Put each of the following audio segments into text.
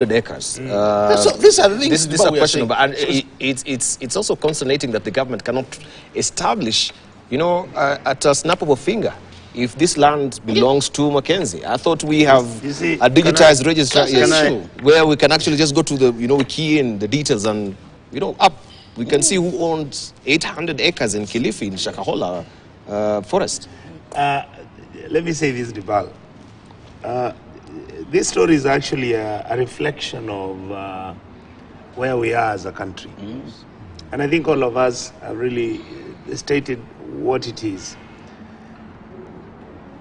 acres. So these are the things this are questionable, and it's also consternating that the government cannot establish, at a snap of a finger, if this land belongs to Mackenzie. I thought we have a digitized register where we can actually just go to the, we key in the details and, we can see who owns 800 acres in Kilifi, in Shakahola forest. Let me say this, Dibal. This story is actually a reflection of where we are as a country. And I think all of us have really stated what it is.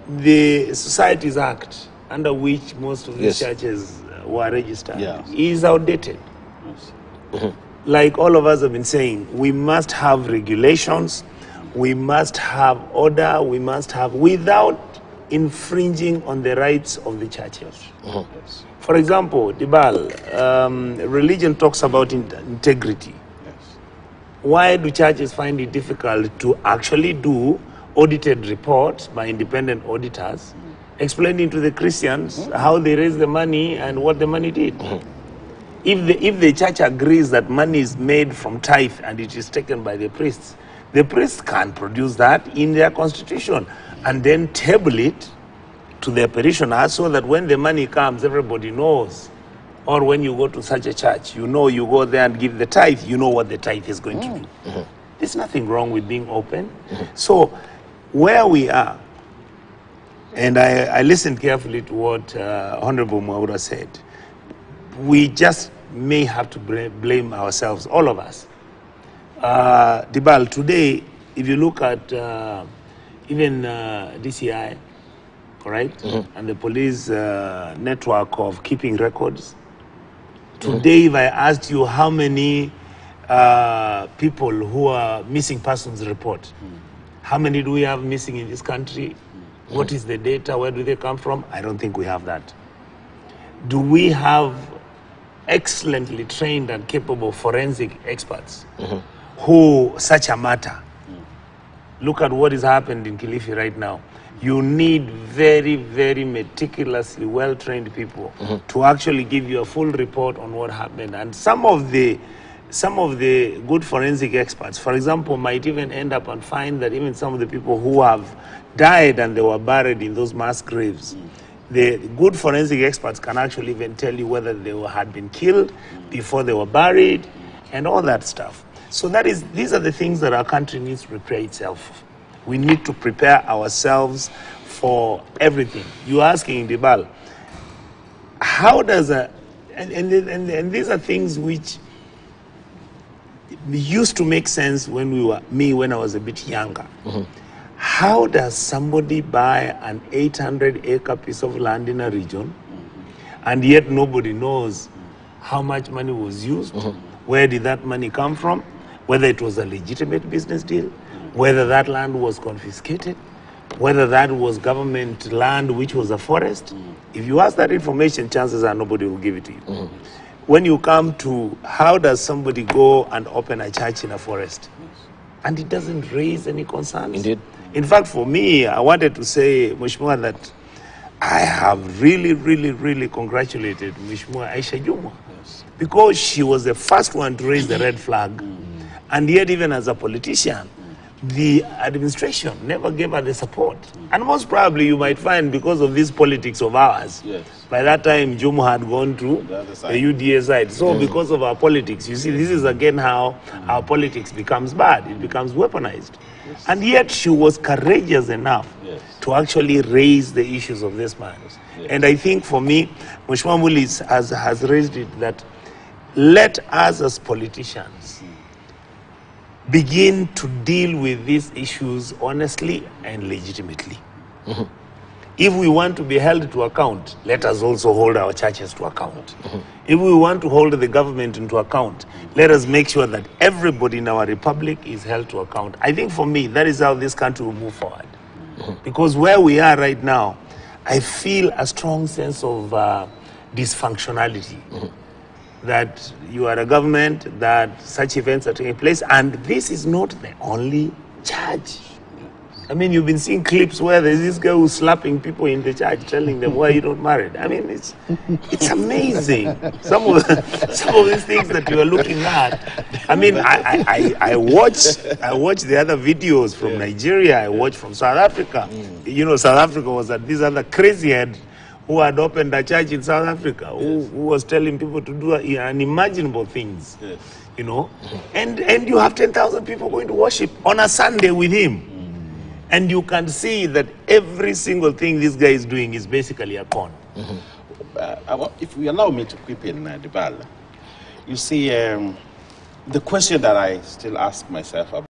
The Societies Act, under which most of these churches were registered, is outdated. Like all of us have been saying, we must have regulations, we must have order, we must have, without infringing on the rights of the churches. For example, Dibal, religion talks about integrity. Why do churches find it difficult to actually do audited reports by independent auditors, explaining to the Christians how they raised the money and what the money did? If the church agrees that money is made from tithe and it is taken by the priests can produce that in their constitution and then table it to their parishioners so that when the money comes, everybody knows. Or when you go to such a church, you go there and give the tithe, you know what the tithe is going to be. There's nothing wrong with being open. So where we are, and I listened carefully to what Honorable Mwaura said, we just may have to blame ourselves, all of us. Dibal, today, if you look at even DCI, right, and the police network of keeping records, today if I asked you how many people who are missing persons report, how many do we have missing in this country? What is the data? Where do they come from? I don't think we have that. Do we have excellently trained and capable forensic experts who such a matter? Look at what has happened in Kilifi right now. You need very, very meticulously well-trained people to actually give you a full report on what happened. And some of the good forensic experts, for example, might even end up and find that even some of the people who have died and they were buried in those mass graves, the good forensic experts can actually even tell you whether they had been killed before they were buried and all that stuff. So these are the things that our country needs to prepare itself. We need to prepare ourselves for everything. You're asking, Dibal, how does and these are things which used to make sense when when I was a bit younger. How does somebody buy an 800-acre piece of land in a region and yet nobody knows how much money was used, where did that money come from, whether it was a legitimate business deal, whether that land was confiscated, whether that was government land which was a forest? If you ask that information, chances are nobody will give it to you. When you come to how does somebody go and open a church in a forest and it doesn't raise any concerns? Indeed. In fact, for me, I wanted to say, Mheshimiwa, that I have really, really, really congratulated Mheshimiwa Aisha Jumwa because she was the first one to raise the red flag. And yet, even as a politician, the administration never gave her the support. And most probably you might find because of this politics of ours, by that time Jumwa had gone to the UDA side. So because of our politics, you see, this is again how our politics becomes bad. It becomes weaponized. And yet she was courageous enough to actually raise the issues of this man. And I think for me, Mheshimiwa Muli has raised it that let us as politicians begin to deal with these issues honestly and legitimately. If we want to be held to account, let us also hold our churches to account. If we want to hold the government into account, let us make sure that everybody in our republic is held to account. I think for me, that is how this country will move forward. Because where we are right now, I feel a strong sense of dysfunctionality. That you are a government, that such events are taking place, and this is not the only church. I mean, you've been seeing clips where there's this guy who's slapping people in the church, telling them why you're not married. I mean, it's amazing. Some of these things that you are looking at. I mean, I watched the other videos from Nigeria. I watched from South Africa. You know, South Africa was at this other crazy head who had opened a church in South Africa, who was telling people to do unimaginable things. Yes. You know, and you have 10,000 people going to worship on a Sunday with him. And you can see that every single thing this guy is doing is basically a con. If you allow me to creep in, Dibala, you see, the question that I still ask myself about